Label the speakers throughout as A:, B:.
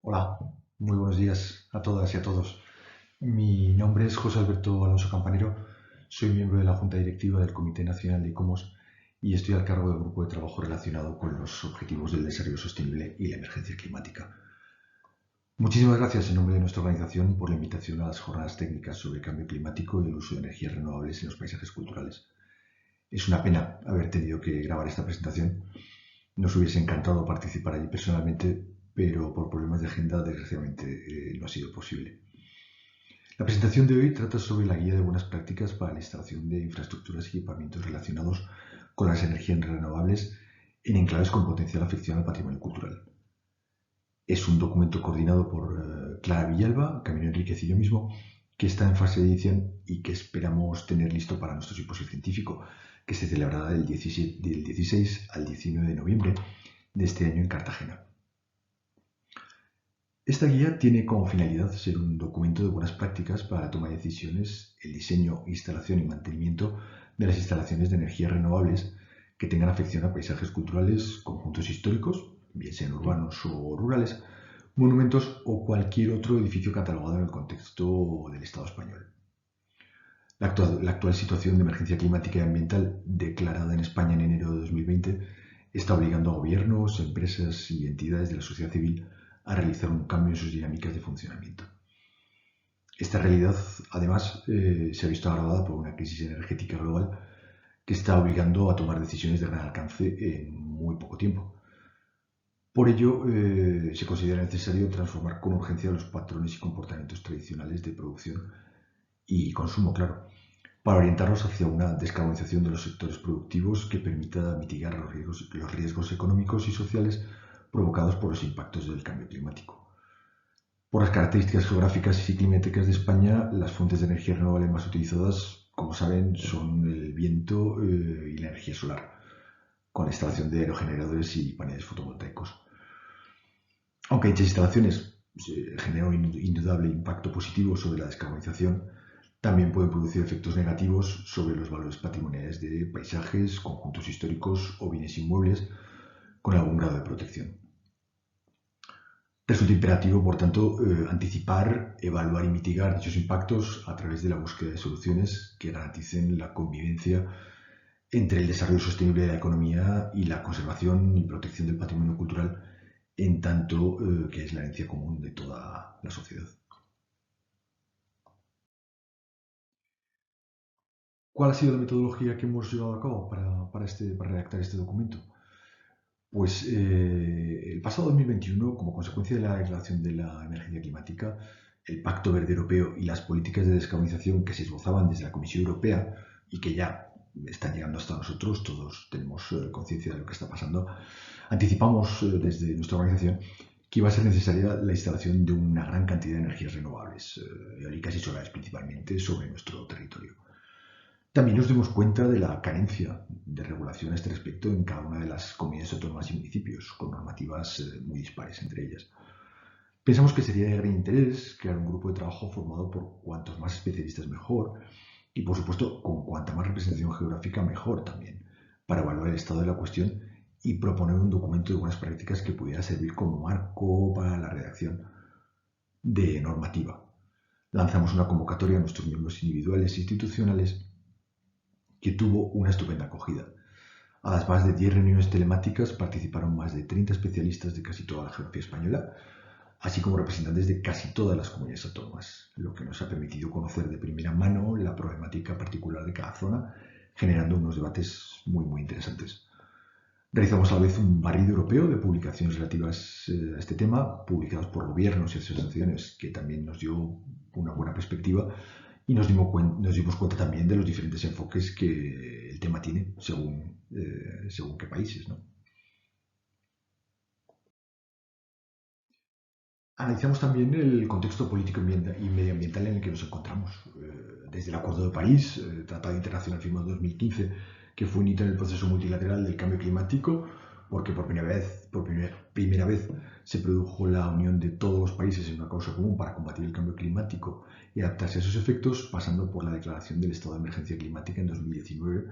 A: Hola, muy buenos días a todas y a todos. Mi nombre es José Alberto Alonso Campanero, soy miembro de la Junta Directiva del Comité Nacional de ICOMOS y estoy al cargo del grupo de trabajo relacionado con los objetivos del desarrollo sostenible y la emergencia climática. Muchísimas gracias en nombre de nuestra organización por la invitación a las jornadas técnicas sobre el cambio climático y el uso de energías renovables en los paisajes culturales. Es una pena haber tenido que grabar esta presentación. Nos hubiese encantado participar allí personalmente, pero por problemas de agenda, desgraciadamente, no ha sido posible. La presentación de hoy trata sobre la guía de buenas prácticas para la instalación de infraestructuras y equipamientos relacionados con las energías renovables en enclaves con potencial afección al patrimonio cultural. Es un documento coordinado por Clara Villalba, Camilo Enríquez y yo mismo, que está en fase de edición y que esperamos tener listo para nuestro simposio científico, que se celebrará del 16 al 19 de noviembre de este año en Cartagena. Esta guía tiene como finalidad ser un documento de buenas prácticas para la toma de decisiones, el diseño, instalación y mantenimiento de las instalaciones de energías renovables que tengan afección a paisajes culturales, conjuntos históricos, bien sean urbanos o rurales, monumentos o cualquier otro edificio catalogado en el contexto del Estado español. La actual situación de emergencia climática y ambiental declarada en España en enero de 2020 está obligando a gobiernos, empresas y entidades de la sociedad civil a realizar un cambio en sus dinámicas de funcionamiento. Esta realidad, además, se ha visto agravada por una crisis energética global que está obligando a tomar decisiones de gran alcance en muy poco tiempo. Por ello, se considera necesario transformar con urgencia los patrones y comportamientos tradicionales de producción y consumo, claro, para orientarnos hacia una descarbonización de los sectores productivos que permita mitigar los riesgos económicos y sociales provocados por los impactos del cambio climático. Por las características geográficas y climáticas de España, las fuentes de energía renovable más utilizadas, como saben, son el viento y la energía solar, con la instalación de aerogeneradores y paneles fotovoltaicos. Aunque dichas instalaciones generan un indudable impacto positivo sobre la descarbonización, también pueden producir efectos negativos sobre los valores patrimoniales de paisajes, conjuntos históricos o bienes inmuebles con algún grado de protección. Resulta imperativo, por tanto, anticipar, evaluar y mitigar dichos impactos a través de la búsqueda de soluciones que garanticen la convivencia entre el desarrollo sostenible de la economía y la conservación y protección del patrimonio cultural, en tanto que es la herencia común de toda la sociedad. ¿Cuál ha sido la metodología que hemos llevado a cabo para redactar este documento? Pues el pasado 2021, como consecuencia de la declaración de la emergencia climática, el Pacto Verde Europeo y las políticas de descarbonización que se esbozaban desde la Comisión Europea y que ya están llegando hasta nosotros, todos tenemos conciencia de lo que está pasando, anticipamos desde nuestra organización que iba a ser necesaria la instalación de una gran cantidad de energías renovables, eólicas y solares principalmente, sobre nuestro territorio. También nos dimos cuenta de la carencia de regulación a este respecto en cada una de las comunidades autónomas y municipios, con normativas muy dispares entre ellas. Pensamos que sería de gran interés crear un grupo de trabajo formado por cuantos más especialistas mejor y, por supuesto, con cuanta más representación geográfica mejor también, para evaluar el estado de la cuestión y proponer un documento de buenas prácticas que pudiera servir como marco para la redacción de normativa. Lanzamos una convocatoria a nuestros miembros individuales e institucionales que tuvo una estupenda acogida. A las más de 10 reuniones telemáticas participaron más de 30 especialistas de casi toda la geografía española, así como representantes de casi todas las comunidades autónomas, lo que nos ha permitido conocer de primera mano la problemática particular de cada zona, generando unos debates muy interesantes. Realizamos a la vez un barrido europeo de publicaciones relativas a este tema, publicadas por gobiernos y asociaciones, que también nos dio una buena perspectiva y nos dimos cuenta también de los diferentes enfoques que el tema tiene según qué países, ¿no? Analizamos también el contexto político y medioambiental en el que nos encontramos. Desde el Acuerdo de París, Tratado Internacional firmado en 2015, que fue un hito en el proceso multilateral del cambio climático, porque por primera vez se produjo la unión de todos los países en una causa común para combatir el cambio climático y adaptarse a sus efectos, pasando por la declaración del estado de emergencia climática en 2019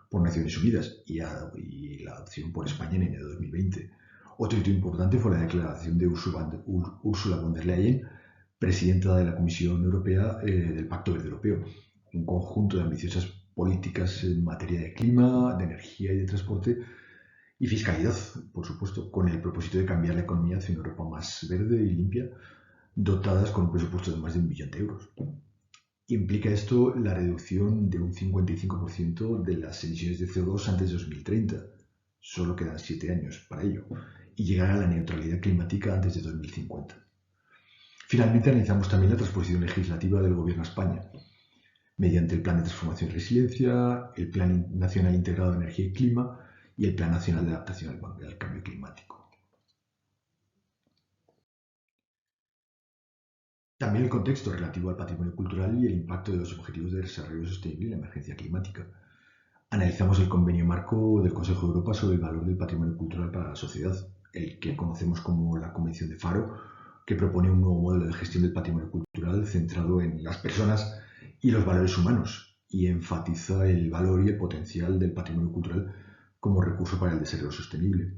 A: por Naciones Unidas y la adopción por España en enero de 2020 Otro hito importante fue la declaración de Ursula von der Leyen, presidenta de la Comisión Europea, del Pacto Verde Europeo, un conjunto de ambiciosas políticas en materia de clima, de energía y de transporte y fiscalidad, por supuesto, con el propósito de cambiar la economía hacia una Europa más verde y limpia, dotadas con un presupuesto de más de 1 billón de euros. Implica esto la reducción de un 55% de las emisiones de CO2 antes de 2030. Solo quedan 7 años para ello. Y llegar a la neutralidad climática antes de 2050. Finalmente, analizamos también la transposición legislativa del Gobierno de España, mediante el Plan de Transformación y Resiliencia, el Plan Nacional Integrado de Energía y Clima y el Plan Nacional de Adaptación al Cambio Climático. También el contexto relativo al patrimonio cultural y el impacto de los Objetivos de Desarrollo Sostenible y la emergencia climática. Analizamos el convenio marco del Consejo de Europa sobre el valor del patrimonio cultural para la sociedad, el que conocemos como la Convención de Faro, que propone un nuevo modelo de gestión del patrimonio cultural centrado en las personas y los valores humanos y enfatiza el valor y el potencial del patrimonio cultural como recurso para el desarrollo sostenible.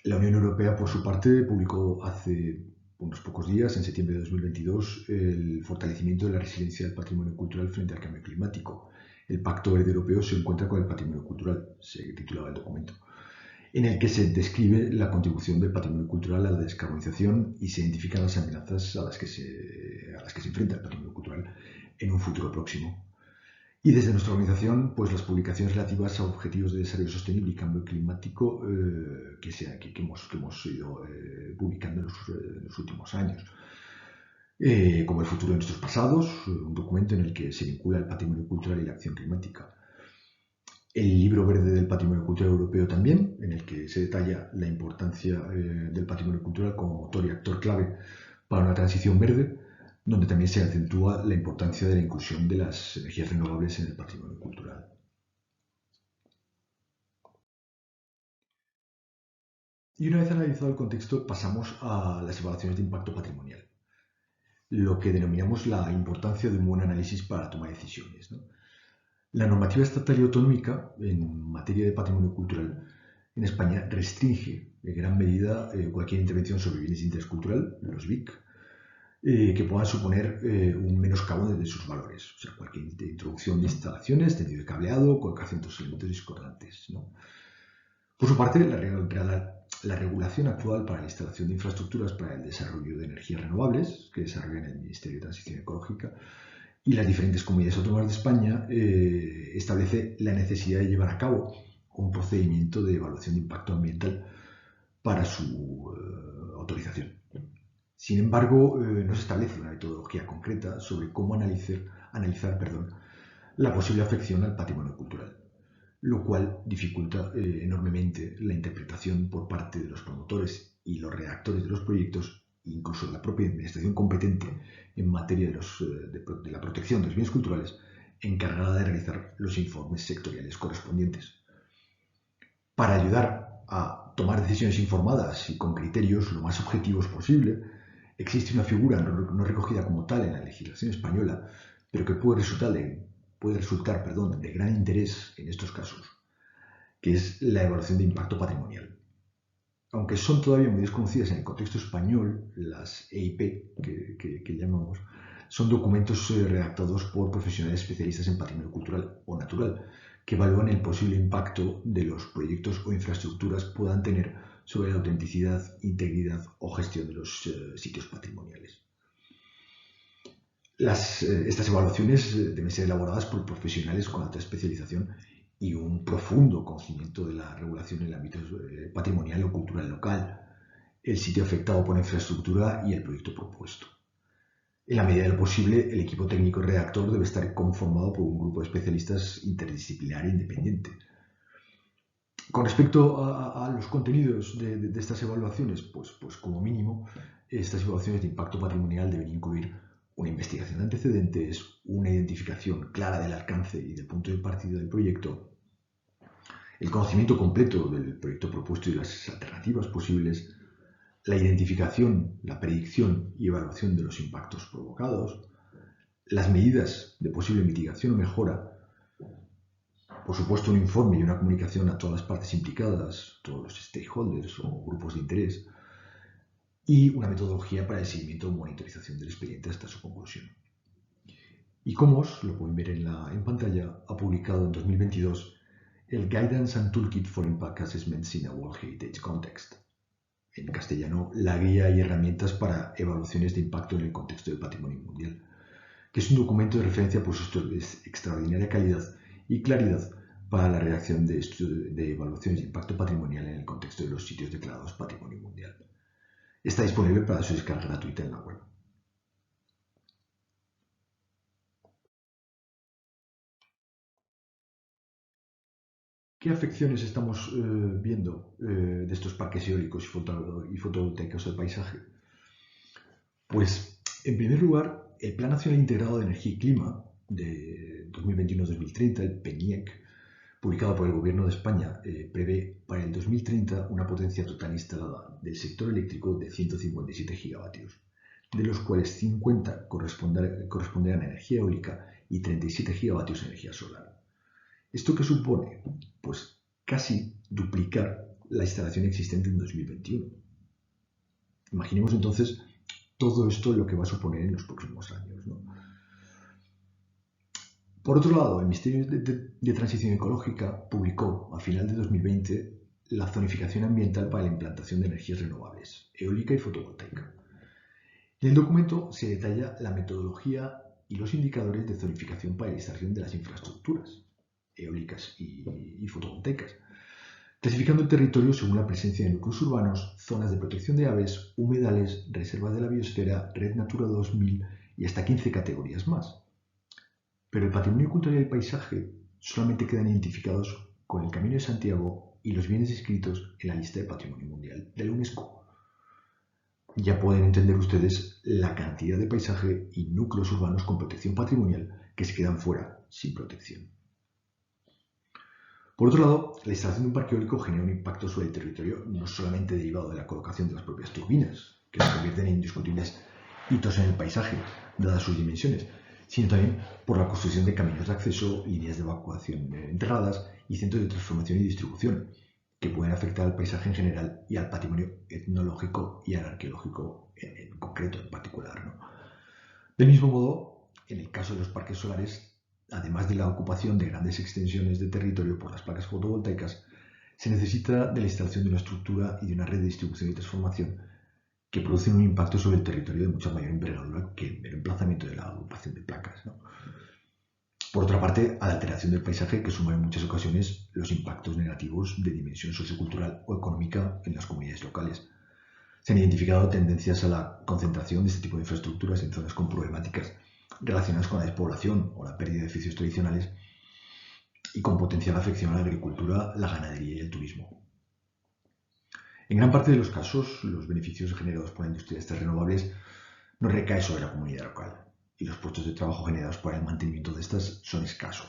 A: La Unión Europea, por su parte, publicó hace unos pocos días, en septiembre de 2022, el fortalecimiento de la resiliencia del patrimonio cultural frente al cambio climático. El Pacto Verde Europeo se encuentra con el patrimonio cultural, se titulaba el documento, en el que se describe la contribución del patrimonio cultural a la descarbonización y se identifican las amenazas a las que se enfrenta el patrimonio cultural en un futuro próximo. Y desde nuestra organización, pues las publicaciones relativas a objetivos de desarrollo sostenible y cambio climático que hemos ido publicando en los últimos años. Como el futuro de nuestros pasados, un documento en el que se vincula el patrimonio cultural y la acción climática. El libro verde del patrimonio cultural europeo también, en el que se detalla la importancia del patrimonio cultural como motor y actor clave para una transición verde, donde también se acentúa la importancia de la inclusión de las energías renovables en el patrimonio cultural. Y una vez analizado el contexto, pasamos a las evaluaciones de impacto patrimonial, lo que denominamos la importancia de un buen análisis para tomar decisiones, ¿no? La normativa estatal y autonómica en materia de patrimonio cultural en España restringe en gran medida cualquier intervención sobre bienes de interés cultural, los BIC, que puedan suponer un menoscabo de sus valores. O sea, cualquier introducción de instalaciones, tendido de cableado, colocación de otros elementos discordantes, ¿no? Por su parte, la regulación actual para la instalación de infraestructuras para el desarrollo de energías renovables, que desarrollan el Ministerio de Transición Ecológica, y las diferentes comunidades autónomas de España establece la necesidad de llevar a cabo un procedimiento de evaluación de impacto ambiental para su autorización. Sin embargo, no se establece una metodología concreta sobre cómo analizar la posible afección al patrimonio cultural, lo cual dificulta enormemente la interpretación por parte de los promotores y los redactores de los proyectos, incluso la propia administración competente en materia de la protección de los bienes culturales, encargada de realizar los informes sectoriales correspondientes. Para ayudar a tomar decisiones informadas y con criterios lo más objetivos posible, existe una figura no recogida como tal en la legislación española, pero que puede resultar de gran interés en estos casos, que es la evaluación de impacto patrimonial. Aunque son todavía muy desconocidas en el contexto español, las EIP, que llamamos, son documentos redactados por profesionales especialistas en patrimonio cultural o natural, que evalúan el posible impacto de los proyectos o infraestructuras puedan tener sobre la autenticidad, integridad o gestión de los sitios patrimoniales. Estas evaluaciones deben ser elaboradas por profesionales con alta especialización y un profundo conocimiento de la regulación en el ámbito patrimonial o cultural local, el sitio afectado por la infraestructura y el proyecto propuesto. En la medida de lo posible, el equipo técnico redactor debe estar conformado por un grupo de especialistas interdisciplinar e independiente. Con respecto a los contenidos de estas evaluaciones, pues como mínimo, estas evaluaciones de impacto patrimonial deben incluir una investigación de antecedentes, una identificación clara del alcance y del punto de partida del proyecto, el conocimiento completo del proyecto propuesto y las alternativas posibles, la identificación, la predicción y evaluación de los impactos provocados, las medidas de posible mitigación o mejora, Por supuesto, un informe y una comunicación a todas las partes implicadas, todos los stakeholders o grupos de interés, y una metodología para el seguimiento o monitorización del expediente hasta su conclusión. ICOMOS, lo pueden ver en pantalla, ha publicado en 2022 el Guidance and Toolkit for Impact Assessments in a World Heritage Context. En castellano, la guía y herramientas para evaluaciones de impacto en el contexto del patrimonio mundial, que es un documento de referencia por su extraordinaria calidad y claridad para la redacción de evaluaciones de impacto patrimonial en el contexto de los sitios declarados Patrimonio Mundial. Está disponible para su descarga gratuita en la web. ¿Qué afecciones estamos viendo de estos parques eólicos y fotovoltaicos al paisaje? Pues, en primer lugar, el Plan Nacional Integrado de Energía y Clima de 2021-2030, el PNIEC, publicado por el Gobierno de España, prevé para el 2030 una potencia total instalada del sector eléctrico de 157 gigavatios, de los cuales 50 corresponderán a energía eólica y 37 gigavatios a energía solar. ¿Esto qué supone? Pues casi duplicar la instalación existente en 2021. Imaginemos entonces todo esto lo que va a suponer en los próximos años, ¿no? Por otro lado, el Ministerio de Transición Ecológica publicó a final de 2020 la zonificación ambiental para la implantación de energías renovables, eólica y fotovoltaica. En el documento se detalla la metodología y los indicadores de zonificación para la instalación de las infraestructuras eólicas y fotovoltaicas, clasificando el territorio según la presencia de núcleos urbanos, zonas de protección de aves, humedales, reservas de la biosfera, red Natura 2000 y hasta 15 categorías más. Pero el patrimonio cultural y el paisaje solamente quedan identificados con el Camino de Santiago y los bienes inscritos en la lista de Patrimonio Mundial de la UNESCO. Ya pueden entender ustedes la cantidad de paisaje y núcleos urbanos con protección patrimonial que se quedan fuera, sin protección. Por otro lado, la instalación de un parque eólico genera un impacto sobre el territorio no solamente derivado de la colocación de las propias turbinas, que se convierten en indiscutibles hitos en el paisaje, dadas sus dimensiones, sino también por la construcción de caminos de acceso, líneas de evacuación enterradas y centros de transformación y distribución, que pueden afectar al paisaje en general y al patrimonio etnológico y arqueológico en concreto, en particular, ¿no? Del mismo modo, en el caso de los parques solares, además de la ocupación de grandes extensiones de territorio por las placas fotovoltaicas, se necesita de la instalación de una estructura y de una red de distribución y transformación que producen un impacto sobre el territorio de mucha mayor envergadura que el mero emplazamiento de la agrupación de placas, ¿no? Por otra parte, a la alteración del paisaje que suma en muchas ocasiones los impactos negativos de dimensión sociocultural o económica en las comunidades locales. Se han identificado tendencias a la concentración de este tipo de infraestructuras en zonas con problemáticas relacionadas con la despoblación o la pérdida de oficios tradicionales y con potencial afección a la agricultura, la ganadería y el turismo. En gran parte de los casos, los beneficios generados por la industria de estas renovables no recaen sobre la comunidad local y los puestos de trabajo generados para el mantenimiento de estas son escasos,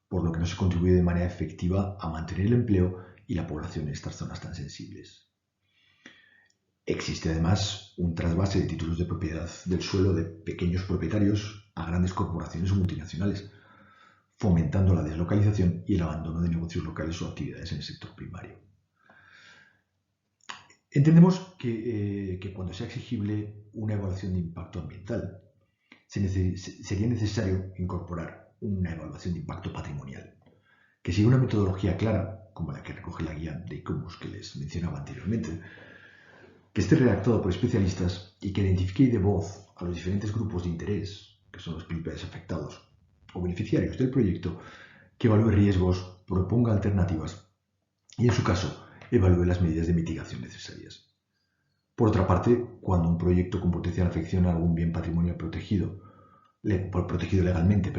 A: por lo que no se contribuye de manera efectiva a mantener el empleo y la población en estas zonas tan sensibles. Existe además un trasvase de títulos de propiedad del suelo de pequeños propietarios a grandes corporaciones o multinacionales, fomentando la deslocalización y el abandono de negocios locales o actividades en el sector primario. Entendemos que cuando sea exigible una evaluación de impacto ambiental, sería necesario incorporar una evaluación de impacto patrimonial, que siga una metodología clara, como la que recoge la guía de ICOMOS que les mencionaba anteriormente, que esté redactado por especialistas y que identifique y dé voz a los diferentes grupos de interés, que son los principales afectados o beneficiarios del proyecto, que evalúe riesgos, proponga alternativas y, en su caso, evalúe las medidas de mitigación necesarias. Por otra parte, cuando un proyecto con potencial afección a algún bien patrimonial protegido legalmente,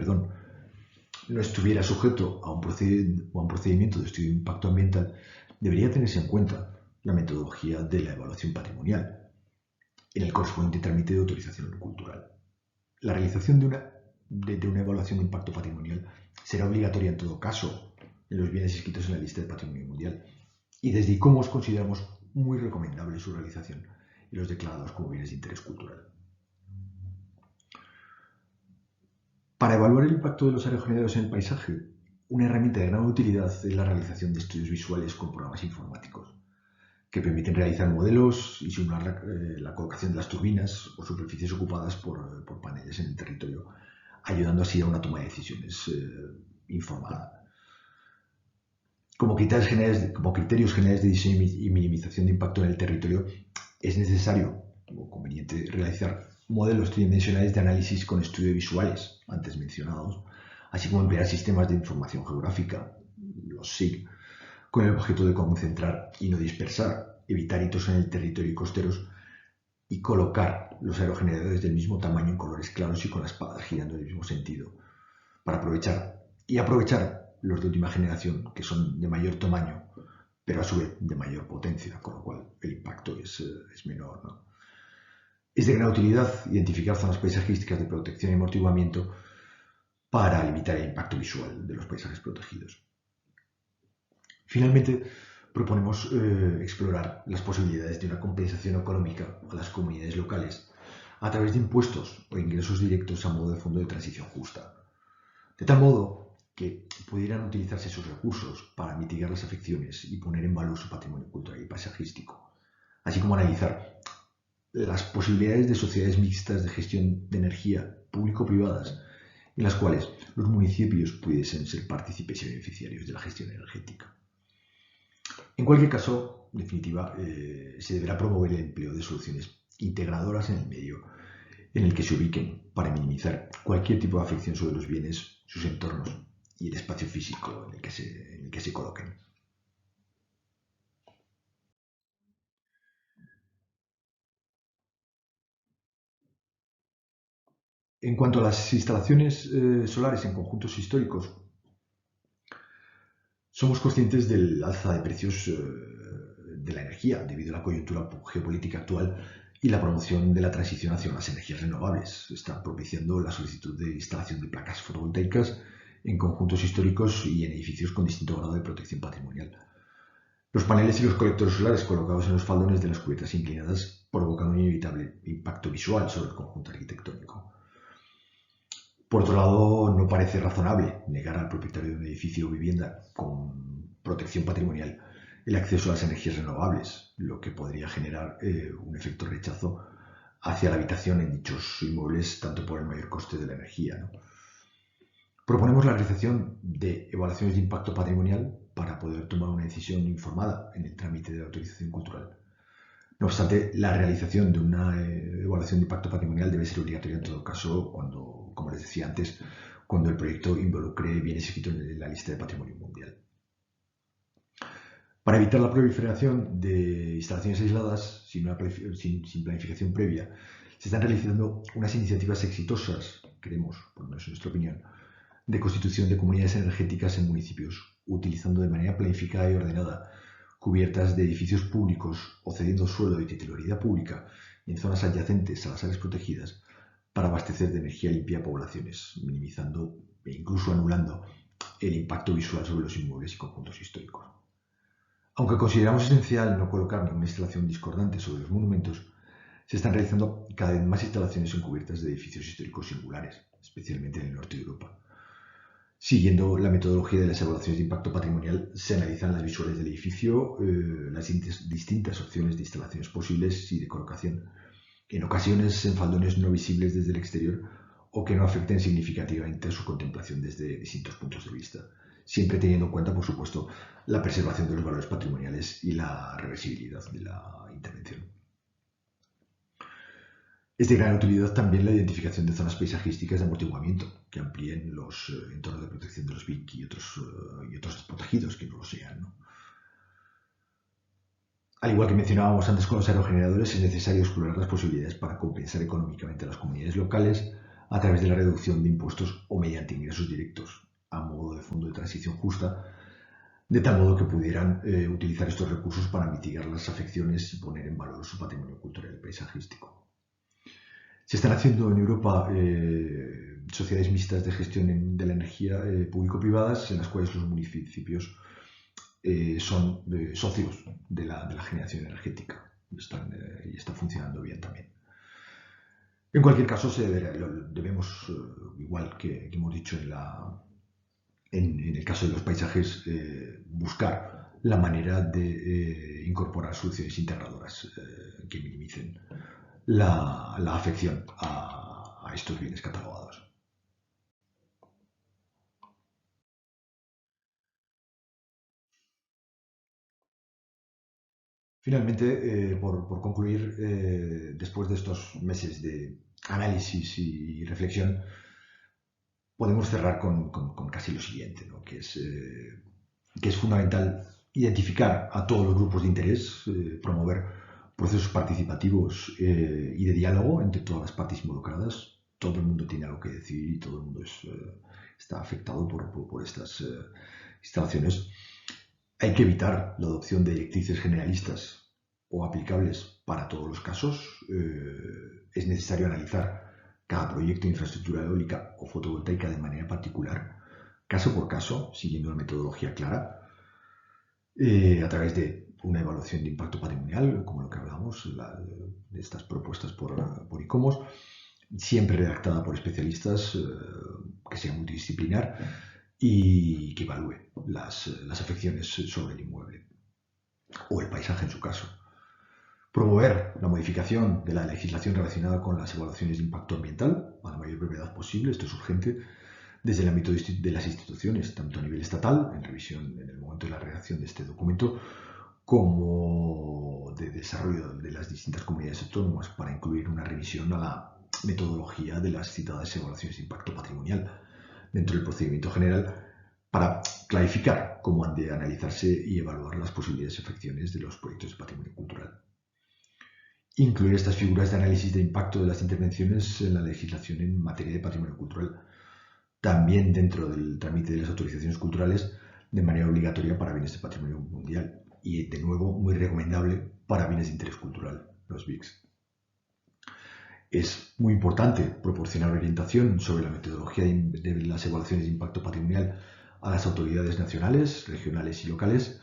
A: no estuviera sujeto a un procedimiento de estudio de impacto ambiental, debería tenerse en cuenta la metodología de la evaluación patrimonial en el correspondiente trámite de autorización cultural. La realización de una evaluación de impacto patrimonial será obligatoria en todo caso en los bienes inscritos en la lista del Patrimonio Mundial y desde ICOMOS consideramos muy recomendable su realización y los declarados como bienes de interés cultural. Para evaluar el impacto de los aerogeneradores en el paisaje, una herramienta de gran utilidad es la realización de estudios visuales con programas informáticos, que permiten realizar modelos y simular la colocación de las turbinas o superficies ocupadas por paneles en el territorio, ayudando así a una toma de decisiones informada. Como criterios generales de diseño y minimización de impacto en el territorio, es necesario o conveniente realizar modelos tridimensionales de análisis con estudios visuales, antes mencionados, así como emplear sistemas de información geográfica, los SIG, con el objeto de concentrar y no dispersar, evitar hitos en el territorio y costeros y colocar los aerogeneradores del mismo tamaño en colores claros y con las palas girando en el mismo sentido, para aprovechar los de última generación, que son de mayor tamaño, pero a su vez de mayor potencia, con lo cual el impacto es menor, ¿no? Es de gran utilidad identificar zonas paisajísticas de protección y amortiguamiento para limitar el impacto visual de los paisajes protegidos. Finalmente, proponemos explorar las posibilidades de una compensación económica a las comunidades locales a través de impuestos o ingresos directos a modo de fondo de transición justa, de tal modo que pudieran utilizarse esos recursos para mitigar las afecciones y poner en valor su patrimonio cultural y paisajístico, así como analizar las posibilidades de sociedades mixtas de gestión de energía público-privadas, en las cuales los municipios pudiesen ser partícipes y beneficiarios de la gestión energética. En cualquier caso, en definitiva, se deberá promover el empleo de soluciones integradoras en el medio en el que se ubiquen para minimizar cualquier tipo de afección sobre los bienes, sus entornos y el espacio físico en el que se coloquen. En cuanto a las instalaciones solares en conjuntos históricos, somos conscientes del alza de precios de la energía debido a la coyuntura geopolítica actual y la promoción de la transición hacia las energías renovables. Está propiciando la solicitud de instalación de placas fotovoltaicas en conjuntos históricos y en edificios con distinto grado de protección patrimonial. Los paneles y los colectores solares colocados en los faldones de las cubiertas inclinadas provocan un inevitable impacto visual sobre el conjunto arquitectónico. Por otro lado, no parece razonable negar al propietario de un edificio o vivienda con protección patrimonial el acceso a las energías renovables, lo que podría generar un efecto rechazo hacia la habitación en dichos inmuebles, tanto por el mayor coste de la energía, ¿no? Proponemos la realización de evaluaciones de impacto patrimonial para poder tomar una decisión informada en el trámite de la autorización cultural. No obstante, la realización de una evaluación de impacto patrimonial debe ser obligatoria en todo caso cuando, como les decía antes, cuando el proyecto involucre bienes inscritos en la lista de patrimonio mundial. Para evitar la proliferación de instalaciones aisladas sin planificación previa, se están realizando unas iniciativas exitosas, creemos, por lo menos en nuestra opinión, de constitución de comunidades energéticas en municipios, utilizando de manera planificada y ordenada cubiertas de edificios públicos o cediendo suelo de titularidad pública en zonas adyacentes a las áreas protegidas para abastecer de energía limpia a poblaciones, minimizando e incluso anulando el impacto visual sobre los inmuebles y conjuntos históricos. Aunque consideramos esencial no colocar ninguna instalación discordante sobre los monumentos, se están realizando cada vez más instalaciones en cubiertas de edificios históricos singulares, especialmente en el norte de Europa. Siguiendo la metodología de las evaluaciones de impacto patrimonial, se analizan las visuales del edificio, las distintas opciones de instalaciones posibles y de colocación, en ocasiones en faldones no visibles desde el exterior o que no afecten significativamente a su contemplación desde distintos puntos de vista, siempre teniendo en cuenta, por supuesto, la preservación de los valores patrimoniales y la reversibilidad de la intervención. Es de gran utilidad también la identificación de zonas paisajísticas de amortiguamiento que amplíen los entornos de protección de los BIC y otros protegidos que no lo sean, ¿no? Al igual que mencionábamos antes con los aerogeneradores, es necesario explorar las posibilidades para compensar económicamente a las comunidades locales a través de la reducción de impuestos o mediante ingresos directos a modo de fondo de transición justa, de tal modo que pudieran utilizar estos recursos para mitigar las afecciones y poner en valor su patrimonio cultural y paisajístico. Se están haciendo en Europa sociedades mixtas de gestión de la energía público-privadas en las cuales los municipios son socios de la generación energética y están funcionando bien también. En cualquier caso, debemos, igual que hemos dicho en en el caso de los paisajes, buscar la manera de incorporar soluciones integradoras que minimicen la afección a estos bienes catalogados. Finalmente, por concluir, después de estos meses de análisis y reflexión, podemos cerrar con casi lo siguiente, ¿no? Que es fundamental identificar a todos los grupos de interés, promover procesos participativos y de diálogo entre todas las partes involucradas. Todo el mundo tiene algo que decir y todo el mundo está afectado por estas instalaciones. Hay que evitar la adopción de directrices generalistas o aplicables para todos los casos. Es necesario analizar cada proyecto de infraestructura eólica o fotovoltaica de manera particular, caso por caso, siguiendo una metodología clara, a través de una evaluación de impacto patrimonial, como lo que hablamos, de estas propuestas por ICOMOS, siempre redactada por especialistas, que sea multidisciplinar y que evalúe las afecciones sobre el inmueble o el paisaje en su caso. Promover la modificación de la legislación relacionada con las evaluaciones de impacto ambiental a la mayor brevedad posible, esto es urgente, desde el ámbito de las instituciones, tanto a nivel estatal, en revisión en el momento de la redacción de este documento, como de desarrollo de las distintas comunidades autónomas para incluir una revisión a la metodología de las citadas evaluaciones de impacto patrimonial dentro del procedimiento general para clarificar cómo han de analizarse y evaluar las posibilidades y afecciones de los proyectos de patrimonio cultural. Incluir estas figuras de análisis de impacto de las intervenciones en la legislación en materia de patrimonio cultural, también dentro del trámite de las autorizaciones culturales de manera obligatoria para bienes de patrimonio mundial y, de nuevo, muy recomendable para bienes de interés cultural, los BICs. Es muy importante proporcionar orientación sobre la metodología de las evaluaciones de impacto patrimonial a las autoridades nacionales, regionales y locales,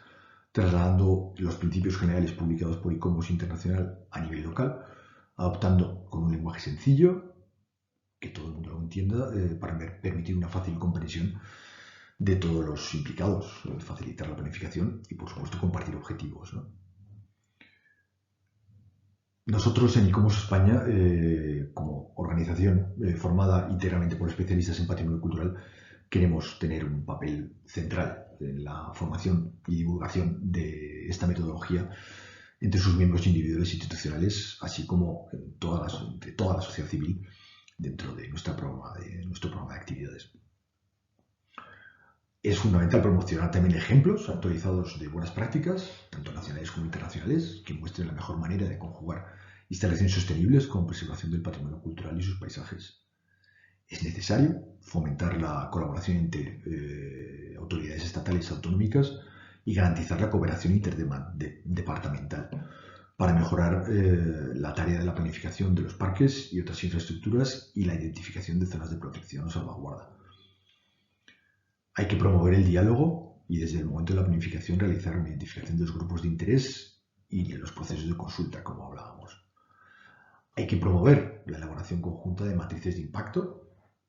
A: trasladando los principios generales publicados por ICOMOS Internacional a nivel local, adoptando con un lenguaje sencillo, que todo el mundo lo entienda, para permitir una fácil comprensión de todos los implicados, facilitar la planificación y, por supuesto, compartir objetivos, ¿no? Nosotros en ICOMOS España, como organización formada íntegramente por especialistas en patrimonio cultural, queremos tener un papel central en la formación y divulgación de esta metodología entre sus miembros individuales e institucionales, así como entre toda la sociedad civil dentro de nuestro programa de actividades. Es fundamental promocionar también ejemplos actualizados de buenas prácticas, tanto nacionales como internacionales, que muestren la mejor manera de conjugar instalaciones sostenibles con preservación del patrimonio cultural y sus paisajes. Es necesario fomentar la colaboración entre autoridades estatales y autonómicas y garantizar la cooperación interdepartamental para mejorar la tarea de la planificación de los parques y otras infraestructuras y la identificación de zonas de protección o salvaguarda. Hay que promover el diálogo y desde el momento de la planificación realizar una identificación de los grupos de interés y en los procesos de consulta, como hablábamos. Hay que promover la elaboración conjunta de matrices de impacto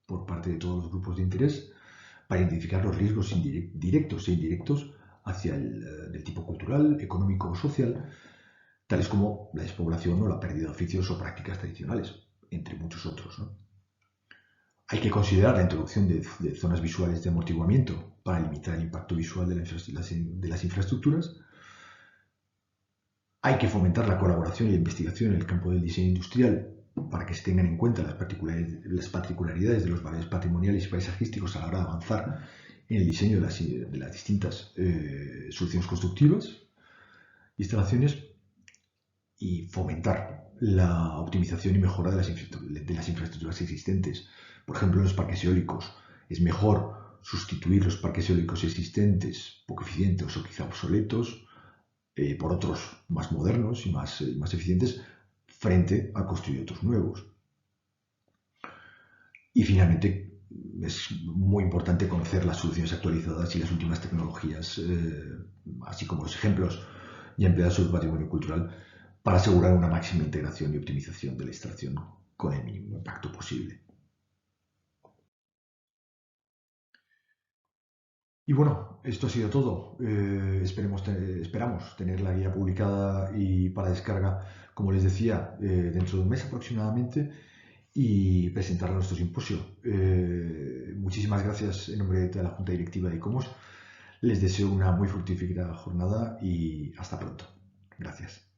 A: por parte de todos los grupos de interés para identificar los riesgos directos e indirectos del tipo cultural, económico o social, tales como la despoblación o la pérdida de oficios o prácticas tradicionales, entre muchos otros, ¿no? Hay que considerar la introducción de zonas visuales de amortiguamiento para limitar el impacto visual de las infraestructuras. Hay que fomentar la colaboración y la investigación en el campo del diseño industrial para que se tengan en cuenta las particularidades de los valores patrimoniales y paisajísticos a la hora de avanzar en el diseño de las distintas soluciones constructivas, instalaciones, y fomentar la optimización y mejora de las infraestructuras existentes. Por ejemplo, en los parques eólicos es mejor sustituir los parques eólicos existentes, poco eficientes o quizá obsoletos, por otros más modernos y más eficientes, frente a construir otros nuevos. Y finalmente, es muy importante conocer las soluciones actualizadas y las últimas tecnologías, así como los ejemplos ya empleados sobre el patrimonio cultural, para asegurar una máxima integración y optimización de la instalación con el mínimo impacto posible. Y bueno, esto ha sido todo. Esperamos tener la guía publicada y para descarga, como les decía, dentro de un mes aproximadamente y presentarla a nuestro simposio. Muchísimas gracias en nombre de toda la Junta Directiva de ICOMOS. Les deseo una muy fructífera jornada y hasta pronto. Gracias.